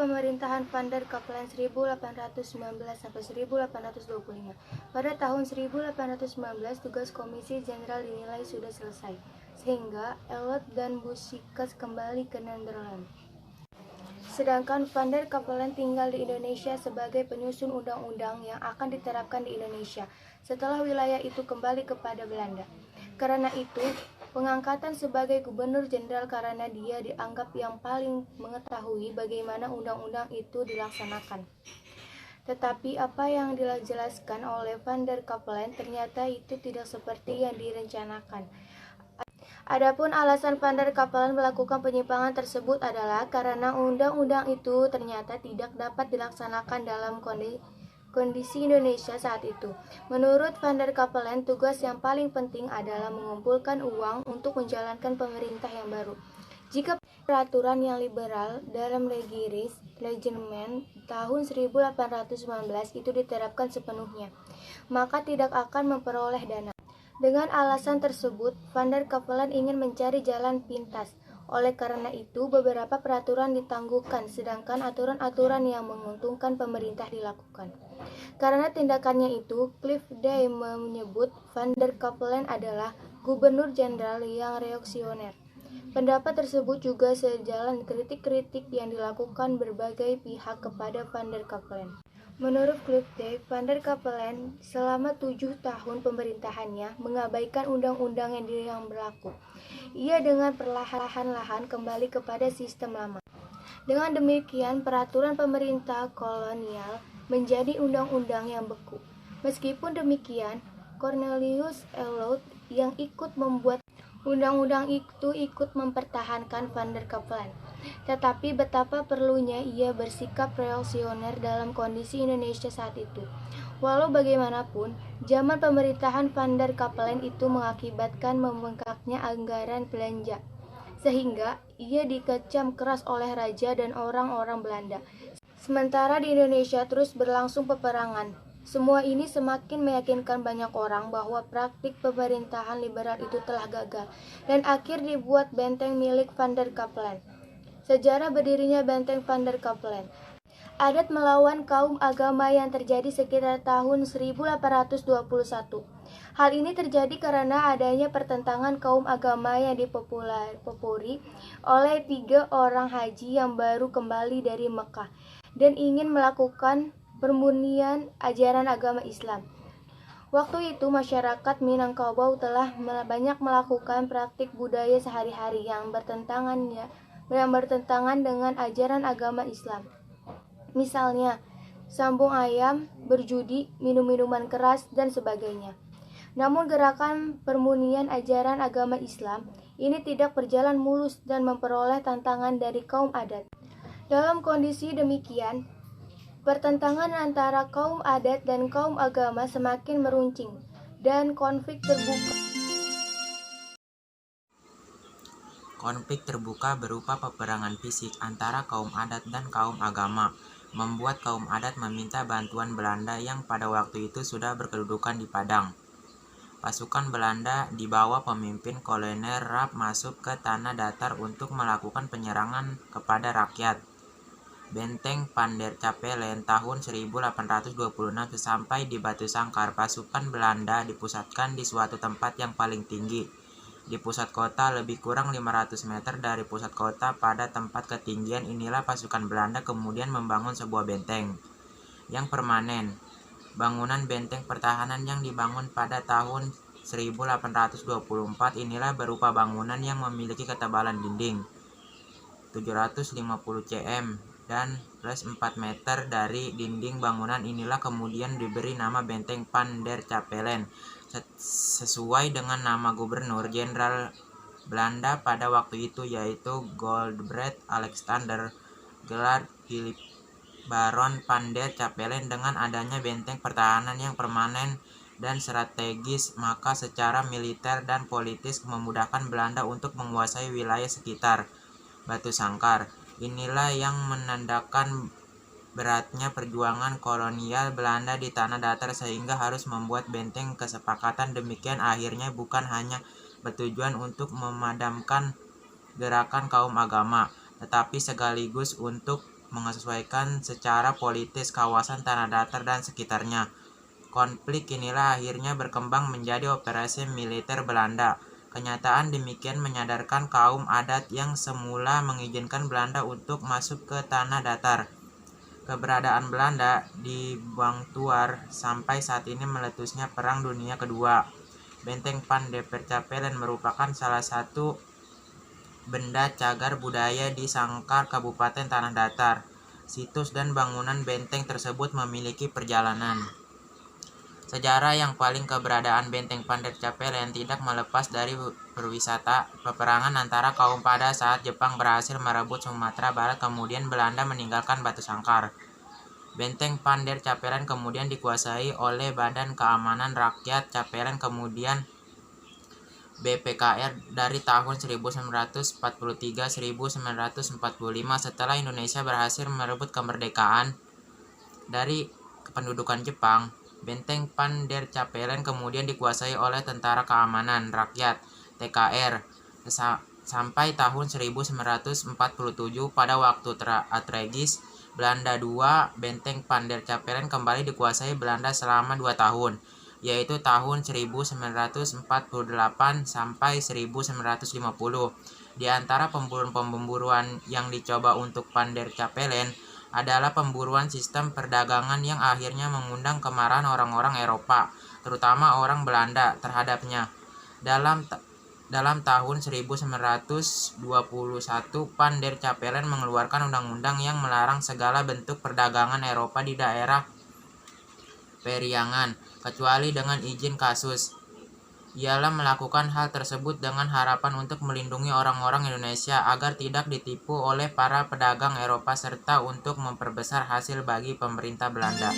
pemerintahan Van der Capellen 1819–1825. Pada tahun 1819, tugas Komisi Jenderal dinilai sudah selesai, sehingga Elot dan Bussicas kembali ke Nederland. Sedangkan Van der Capellen tinggal di Indonesia sebagai penyusun undang-undang yang akan diterapkan di Indonesia setelah wilayah itu kembali kepada Belanda. Karena itu, pengangkatan sebagai gubernur jenderal karena dia dianggap yang paling mengetahui bagaimana undang-undang itu dilaksanakan. Tetapi apa yang dijelaskan oleh Van der Capellen ternyata itu tidak seperti yang direncanakan. Adapun alasan Van der Capellen melakukan penyimpangan tersebut adalah karena undang-undang itu ternyata tidak dapat dilaksanakan dalam kondisi Indonesia saat itu. Menurut Van der Capellen, tugas yang paling penting adalah mengumpulkan uang untuk menjalankan pemerintah yang baru. Jika peraturan yang liberal dalam Reglement tahun 1819 itu diterapkan sepenuhnya, maka tidak akan memperoleh dana. Dengan alasan tersebut, Van der Capellen ingin mencari jalan pintas. Oleh karena itu, beberapa peraturan ditangguhkan, sedangkan aturan-aturan yang menguntungkan pemerintah dilakukan. Karena tindakannya itu, Clifford menyebut Van der Capellen adalah gubernur jenderal yang reaksioner. Pendapat tersebut juga sejalan kritik-kritik yang dilakukan berbagai pihak kepada Van der Capellen. Menurut Clifford, Van der Capellen selama 7 tahun pemerintahannya mengabaikan undang-undang yang berlaku. Ia dengan perlahan-lahan kembali kepada sistem lama. Dengan demikian, peraturan pemerintah kolonial menjadi undang-undang yang beku. Meskipun demikian, Cornelius Elot yang ikut membuat undang-undang itu ikut mempertahankan Van der Capellen. Tetapi betapa perlunya ia bersikap reaksioner dalam kondisi Indonesia saat itu. Walau bagaimanapun, zaman pemerintahan Van der Capellen itu mengakibatkan membengkaknya anggaran belanja, sehingga ia dikecam keras oleh raja dan orang-orang Belanda. Sementara di Indonesia terus berlangsung peperangan. Semua ini semakin meyakinkan banyak orang bahwa praktik pemerintahan liberal itu telah gagal, dan akhir dibuat benteng milik Van der Capellen. Sejarah berdirinya benteng Van der Capellen. Adat melawan kaum agama yang terjadi sekitar tahun 1821. Hal ini terjadi karena adanya pertentangan kaum agama yang dipopulari oleh 3 orang haji yang baru kembali dari Mekah dan ingin melakukan permurnian ajaran agama Islam. Waktu itu masyarakat Minangkabau telah banyak melakukan praktik budaya sehari-hari yang bertentangan dengan ajaran agama Islam. Misalnya, sambung ayam, berjudi, minum-minuman keras, dan sebagainya. Namun gerakan permurnian ajaran agama Islam ini tidak berjalan mulus dan memperoleh tantangan dari kaum adat. Dalam kondisi demikian, pertentangan antara kaum adat dan kaum agama semakin meruncing, dan konflik terbuka berupa peperangan fisik antara kaum adat dan kaum agama, membuat kaum adat meminta bantuan Belanda yang pada waktu itu sudah berkedudukan di Padang. Pasukan Belanda di bawah pemimpin Kolonel Rapp masuk ke tanah datar untuk melakukan penyerangan kepada rakyat. Benteng Van der Capellen tahun 1826 sampai di Batu Sangkar, pasukan Belanda dipusatkan di suatu tempat yang paling tinggi di pusat kota, lebih kurang 500 meter dari pusat kota. Pada tempat ketinggian inilah pasukan Belanda kemudian membangun sebuah benteng yang permanen. Bangunan benteng pertahanan yang dibangun pada tahun 1824 inilah berupa bangunan yang memiliki ketebalan dinding 750 cm dan plus 4 meter. Dari dinding bangunan inilah kemudian diberi nama benteng Van der Capellen sesuai dengan nama gubernur jenderal Belanda pada waktu itu, yaitu Godebrecht Alexander Gerard Philip Baron Van der Capellen. Dengan adanya benteng pertahanan yang permanen dan strategis, maka secara militer dan politis memudahkan Belanda untuk menguasai wilayah sekitar Batu Sangkar. Inilah yang menandakan beratnya perjuangan kolonial Belanda di tanah datar sehingga harus membuat benteng. Kesepakatan demikian akhirnya bukan hanya bertujuan untuk memadamkan gerakan kaum agama, tetapi sekaligus untuk menyesuaikan secara politis kawasan tanah datar dan sekitarnya. Konflik inilah akhirnya berkembang menjadi operasi militer Belanda. Kenyataan demikian menyadarkan kaum adat yang semula mengizinkan Belanda untuk masuk ke tanah datar. Keberadaan Belanda di Bangtuar sampai saat ini meletusnya Perang Dunia Kedua. Benteng Van der Capellen merupakan salah satu benda cagar budaya di Sangkar, Kabupaten Tanah Datar. Situs dan bangunan benteng tersebut memiliki perjalanan sejarah yang paling. Keberadaan Benteng Van der Capellen tidak melepas dari perwisata peperangan antara kaum pada saat Jepang berhasil merebut Sumatera Barat, kemudian Belanda meninggalkan Batu Sangkar. Benteng Van der Capellen kemudian dikuasai oleh Badan Keamanan Rakyat Capellen, kemudian BPKR dari tahun 1943-1945 setelah Indonesia berhasil merebut kemerdekaan dari pendudukan Jepang. Benteng Van der Capellen kemudian dikuasai oleh Tentara Keamanan Rakyat (TKR) sampai tahun 1947. Pada waktu tragis Belanda II, Benteng Van der Capellen kembali dikuasai Belanda selama 2 tahun, yaitu tahun 1948 sampai 1950. Di antara pemburuan yang dicoba untuk Van der Capellen adalah pemburuan sistem perdagangan yang akhirnya mengundang kemarahan orang-orang Eropa, terutama orang Belanda, terhadapnya. Dalam tahun 1921, Van der Capellen mengeluarkan undang-undang yang melarang segala bentuk perdagangan Eropa di daerah Periangan, kecuali dengan izin khusus. Ialah melakukan hal tersebut dengan harapan untuk melindungi orang-orang Indonesia agar tidak ditipu oleh para pedagang Eropa serta untuk memperbesar hasil bagi pemerintah Belanda.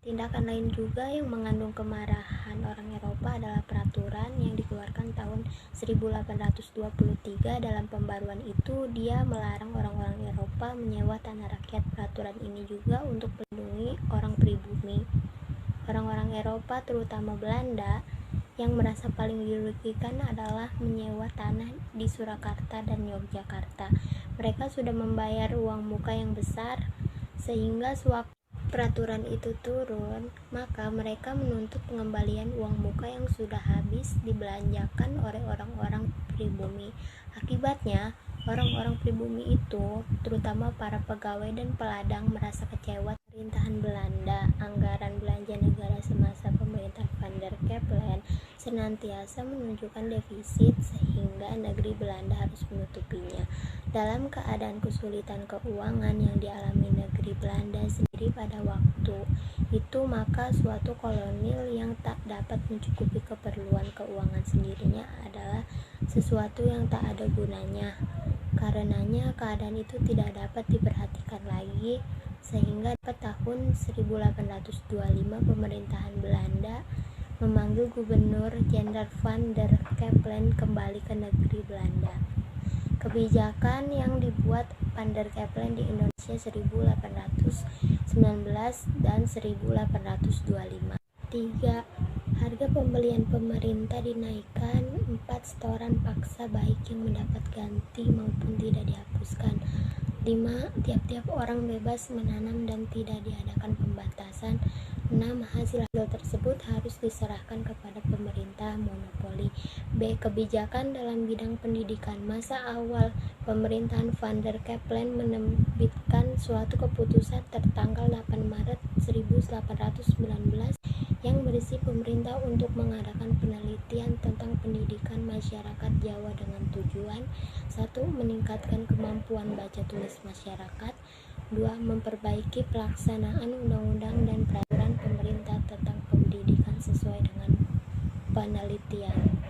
Tindakan lain juga yang mengandung kemarahan orang Eropa adalah peraturan yang dikeluarkan tahun 1823. Dalam pembaruan itu, dia melarang orang-orang Eropa menyewa tanah rakyat. Peraturan ini juga untuk melindungi orang pribumi. Orang-orang Eropa, terutama Belanda, yang merasa paling dirugikan adalah menyewa tanah di Surakarta dan Yogyakarta. Mereka sudah membayar uang muka yang besar, sehingga sewaktu peraturan itu turun, maka mereka menuntut pengembalian uang muka yang sudah habis dibelanjakan oleh orang-orang pribumi. Akibatnya, orang-orang pribumi itu, terutama para pegawai dan peladang, merasa kecewa pemerintahan Belanda. Anggaran belanja negara semasa pemerintahan Van der Capellen senantiasa menunjukkan defisit, sehingga negeri Belanda harus menutupinya. Dalam keadaan kesulitan keuangan yang dialami negeri Belanda sendiri pada waktu itu, maka suatu kolonel yang tak dapat mencukupi keperluan keuangan sendirinya adalah sesuatu yang tak ada gunanya. Karenanya keadaan itu tidak dapat diperhatikan lagi, sehingga pada tahun 1825 pemerintahan Belanda memanggil Gubernur Jenderal Van der Capellen kembali ke negeri Belanda. Kebijakan yang dibuat Van der Capellen di Indonesia 1819 dan 1825. 3. Harga pembelian pemerintah dinaikkan. 4. Setoran paksa baik yang mendapat ganti maupun tidak dihapuskan. 5. Tiap-tiap orang bebas menanam dan tidak diadakan pembatasan. 6. Hasil tersebut harus diserahkan kepada pemerintah monopoli. B. Kebijakan dalam bidang pendidikan. Masa awal pemerintahan Van der Capellen menerbitkan suatu keputusan tertanggal 8 Maret 1819 yang berisi pemerintah untuk mengadakan penelitian tentang pendidikan masyarakat Jawa dengan tujuan 1. Meningkatkan kemampuan baca tulis masyarakat. 2. Memperbaiki pelaksanaan undang-undang dan peraturan pemerintah tentang pendidikan sesuai dengan penelitian.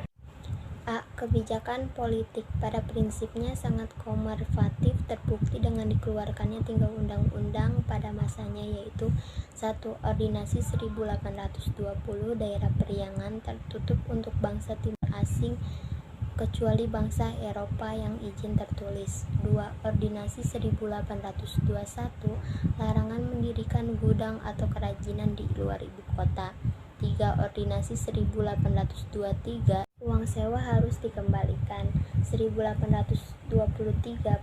A. Kebijakan politik pada prinsipnya sangat konservatif, terbukti dengan dikeluarkannya 3 undang-undang pada masanya, yaitu 1. Ordinasi 1820, daerah Periangan tertutup untuk bangsa timur asing kecuali bangsa Eropa yang izin tertulis. 2. Ordinasi 1821, larangan mendirikan gudang atau kerajinan di luar ibu kota. 3. Ordinasi 1823, uang sewa harus dikembalikan. 1823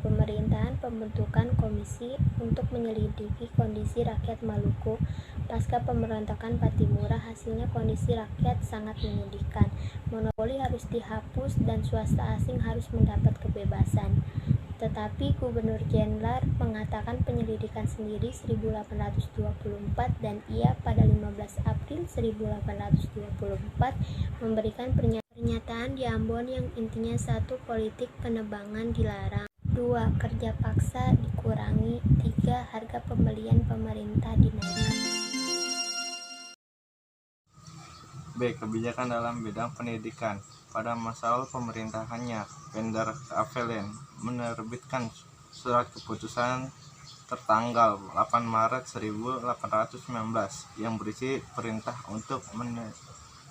pemerintahan pembentukan komisi untuk menyelidiki kondisi rakyat Maluku pasca pemberontakan Patimura. Hasilnya kondisi rakyat sangat menyedihkan. Monopoli harus dihapus dan swasta asing harus mendapat kebebasan. Tetapi Gubernur Jenderal mengatakan penyelidikan sendiri 1824 dan ia pada 15 April 1824 memberikan pernyataan di Ambon yang intinya 1. Politik penebangan dilarang, 2. Kerja paksa dikurangi, 3. Harga pembelian pemerintah dinaikkan. B. Kebijakan dalam bidang pendidikan. Pada masa awal pemerintahannya, Pender Kavelen menerbitkan surat keputusan tertanggal 8 Maret 1819 yang berisi perintah untuk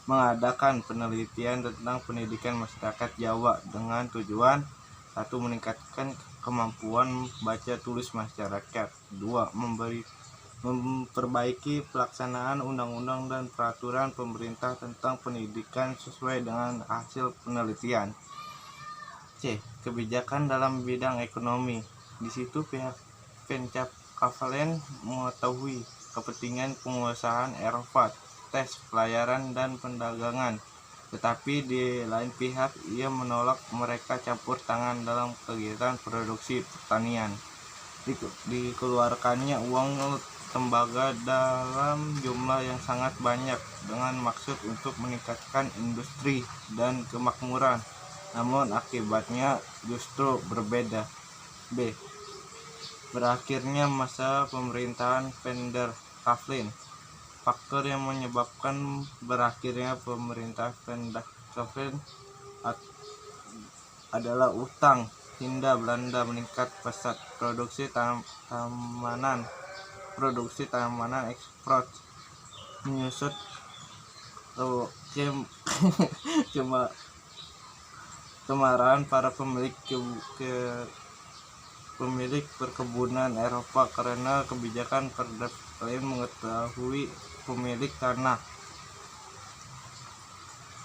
mengadakan penelitian tentang pendidikan masyarakat Jawa dengan tujuan 1. Meningkatkan kemampuan baca tulis masyarakat, 2. Memperbaiki pelaksanaan undang-undang dan peraturan pemerintah tentang pendidikan sesuai dengan hasil penelitian. C. Kebijakan dalam bidang ekonomi. Di situ pihak Pencapaian mengetahui kepentingan penguasaan Eropa, tes, pelayaran, dan perdagangan. Tetapi di lain pihak ia menolak mereka campur tangan dalam kegiatan produksi pertanian. Dikeluarkannya uang tembaga dalam jumlah yang sangat banyak dengan maksud untuk meningkatkan industri dan kemakmuran, namun akibatnya justru berbeda. B. Berakhirnya masa pemerintahan Pender Kavelen. Faktor yang menyebabkan berakhirnya pemerintah Pender Kavelen adalah utang Hindia Belanda meningkat pesat, produksi tanaman ekspor menyusut, kemarahan para pemilik perkebunan Eropa karena kebijakan Pender Kavelen mengetahui pemilik tanah.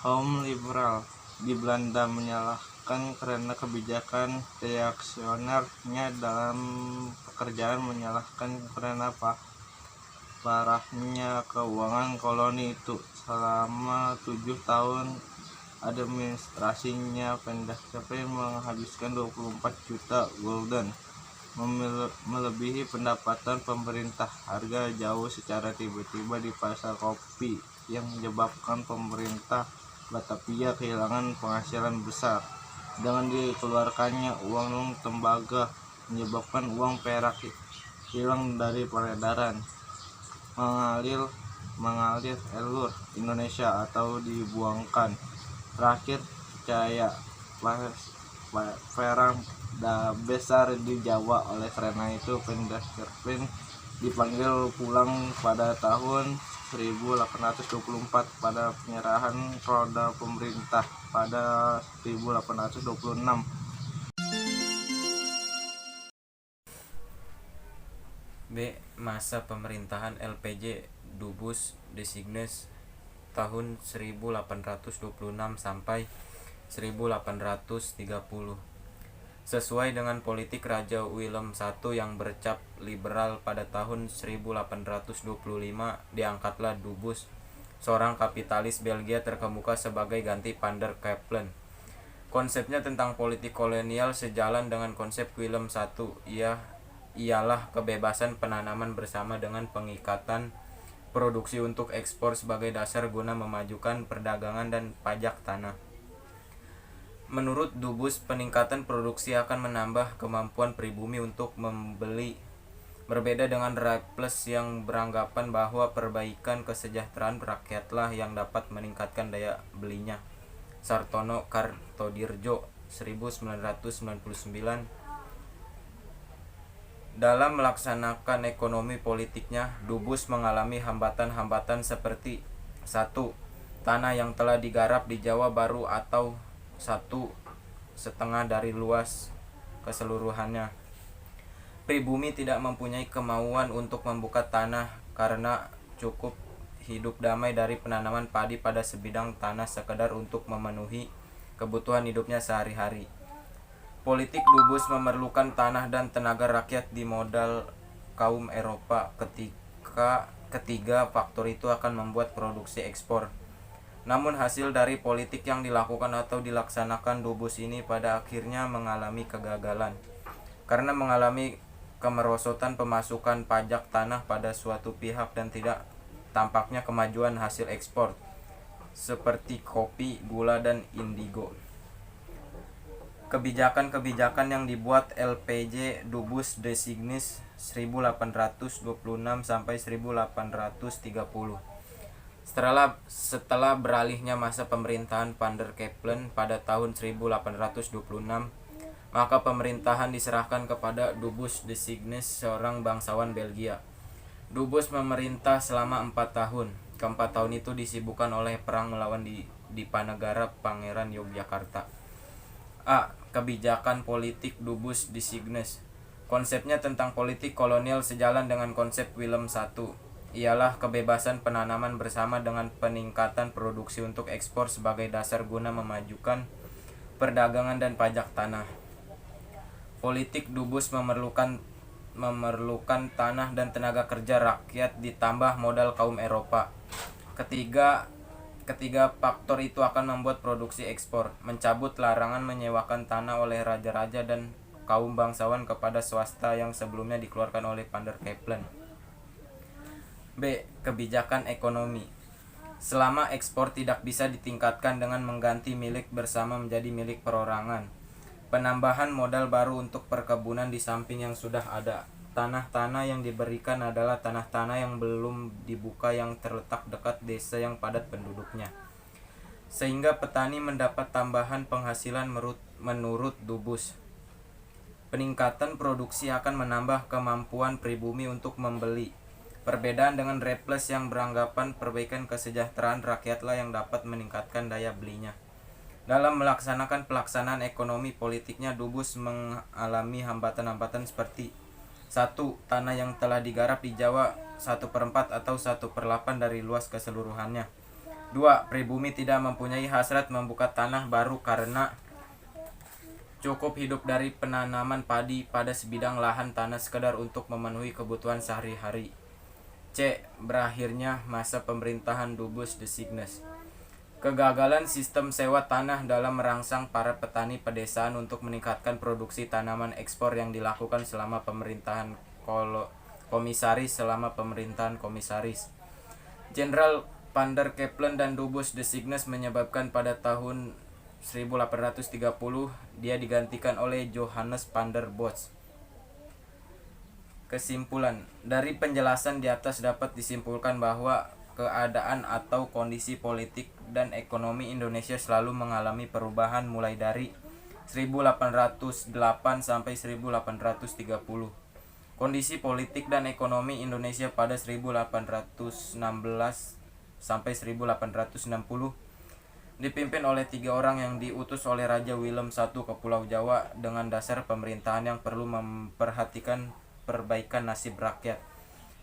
Kaum liberal di Belanda menyalahkan karena kebijakan reaksionernya dalam pekerjaan, menyalahkan karena parahnya keuangan koloni itu. Selama 7 tahun administrasinya, Pender Kavelen menghabiskan 24 juta gulden, melebihi pendapatan pemerintah. Harga jauh secara tiba-tiba di pasar kopi yang menyebabkan pemerintah Batavia kehilangan penghasilan besar. Dengan dikeluarkannya uang tembaga menyebabkan uang perak hilang dari peredaran, mengalir elur Indonesia atau dibuangkan. Terakhir, percaya perang besar di Jawa. Oleh karena itu Pender Kavelen dipanggil pulang pada tahun 1824 pada penyerahan roda pemerintah pada 1826. B. Masa pemerintahan LPJ Dubus Designes tahun 1826 sampai 1830. Sesuai dengan politik Raja Willem I yang bercap liberal, pada tahun 1825 diangkatlah Dubus, seorang kapitalis Belgia terkemuka, sebagai ganti Pender Kavelen. Konsepnya tentang politik kolonial sejalan dengan konsep Willem I, ialah kebebasan penanaman bersama dengan pengikatan produksi untuk ekspor sebagai dasar guna memajukan perdagangan dan pajak tanah. Menurut Dubus, peningkatan produksi akan menambah kemampuan pribumi untuk membeli. Berbeda dengan Raffles yang beranggapan bahwa perbaikan kesejahteraan rakyatlah yang dapat meningkatkan daya belinya. Sartono Kartodirjo 1999. Dalam melaksanakan ekonomi politiknya, Dubus mengalami hambatan-hambatan seperti 1. Tanah yang telah digarap di Jawa Baru atau 1/2 dari luas keseluruhannya. Pribumi tidak mempunyai kemauan untuk membuka tanah karena cukup hidup damai dari penanaman padi pada sebidang tanah sekedar untuk memenuhi kebutuhan hidupnya sehari-hari. Politik Dubus memerlukan tanah dan tenaga rakyat di modal kaum Eropa. Ketiga faktor itu akan membuat produksi ekspor. Namun hasil dari politik yang dilakukan atau dilaksanakan Dubus ini pada akhirnya mengalami kegagalan. Karena mengalami kemerosotan pemasukan pajak tanah pada suatu pihak dan tidak tampaknya kemajuan hasil ekspor seperti kopi, gula, dan indigo. Kebijakan-kebijakan yang dibuat LPJ Dubus Designis 1826 sampai 1830. Setelah beralihnya masa pemerintahan Van der Kepelen pada tahun 1826, maka pemerintahan diserahkan kepada Dubus Designis, seorang bangsawan Belgia. Dubus memerintah selama 4 tahun. Keempat tahun itu disibukkan oleh perang melawan Dipanegara Pangeran Yogyakarta. A. Kebijakan politik Dubus Designis. Konsepnya tentang politik kolonial sejalan dengan konsep Willem I, ialah kebebasan penanaman bersama dengan peningkatan produksi untuk ekspor sebagai dasar guna memajukan perdagangan dan pajak tanah. Politik Dubus memerlukan tanah dan tenaga kerja rakyat ditambah modal kaum Eropa. Ketiga faktor itu akan membuat produksi ekspor, mencabut larangan menyewakan tanah oleh raja-raja dan kaum bangsawan kepada swasta yang sebelumnya dikeluarkan oleh Van der Kepelen. B. Kebijakan ekonomi. Selama ekspor tidak bisa ditingkatkan dengan mengganti milik bersama menjadi milik perorangan, penambahan modal baru untuk perkebunan di samping yang sudah ada. Tanah-tanah yang diberikan adalah tanah-tanah yang belum dibuka yang terletak dekat desa yang padat penduduknya, sehingga petani mendapat tambahan penghasilan menurut Dubus. Peningkatan produksi akan menambah kemampuan pribumi untuk membeli. Perbedaan dengan Raffles yang beranggapan perbaikan kesejahteraan rakyatlah yang dapat meningkatkan daya belinya. Dalam melaksanakan pelaksanaan ekonomi politiknya, Dubus mengalami hambatan-hambatan seperti: 1. Tanah yang telah digarap di Jawa 1/4 atau 1/8 dari luas keseluruhannya. 2. Pribumi tidak mempunyai hasrat membuka tanah baru karena cukup hidup dari penanaman padi pada sebidang lahan tanah sekedar untuk memenuhi kebutuhan sehari-hari. C. Berakhirnya masa pemerintahan Dubus Designis. Kegagalan sistem sewa tanah dalam merangsang para petani pedesaan untuk meningkatkan produksi tanaman ekspor yang dilakukan selama pemerintahan komisaris. Jenderal Van der Kepelen dan Dubus Designis menyebabkan pada tahun 1830 dia digantikan oleh Johannes van der Bosch. Kesimpulan dari penjelasan di atas dapat disimpulkan bahwa keadaan atau kondisi politik dan ekonomi Indonesia selalu mengalami perubahan mulai dari 1808 sampai 1830. Kondisi politik dan ekonomi Indonesia pada 1816 sampai 1860 dipimpin oleh 3 orang yang diutus oleh Raja Willem I ke Pulau Jawa dengan dasar pemerintahan yang perlu memperhatikan perbaikan nasib rakyat,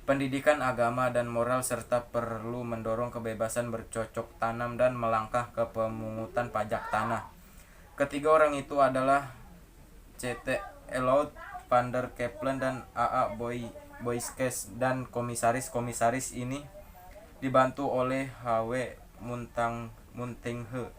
pendidikan agama dan moral, serta perlu mendorong kebebasan bercocok tanam dan melangkah ke pemungutan pajak tanah. Ketiga orang itu adalah C.T. Elout, Van der Kepelen, dan A.A. Boyskes, dan komisaris-komisaris ini dibantu oleh H.W. Muntinghe.